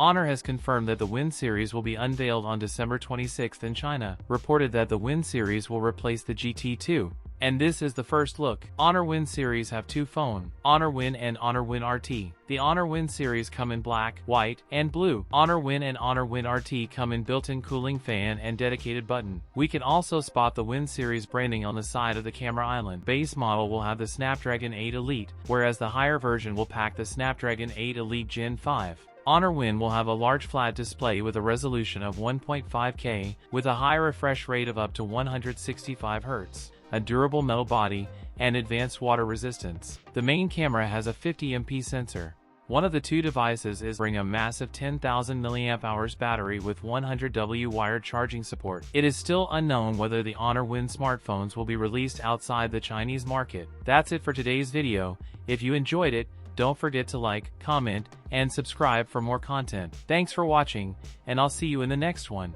Honor has confirmed that the Wind series will be unveiled on December 26 in China, reported that the Wind series will replace the GT2. And this is the first look. Honor Wind series have two phones, Honor Wind and Honor Wind RT. The Honor Wind series come in black, white, and blue. Honor Wind and Honor Wind RT come in built-in cooling fan and dedicated button. We can also spot the Wind series branding on the side of the camera island. Base model will have the Snapdragon 8 Elite, whereas the higher version will pack the Snapdragon 8 Elite Gen 5. Honor Wind will have a large flat display with a resolution of 1.5K, with a high refresh rate of up to 165 Hz. A durable metal body, and advanced water resistance. The main camera has a 50MP sensor. One of the two devices is bring a massive 10,000 mAh battery with 100W wired charging support. It is still unknown whether the Honor Wind smartphones will be released outside the Chinese market. That's it for today's video. If you enjoyed it, don't forget to like, comment, and subscribe for more content. Thanks for watching, and I'll see you in the next one.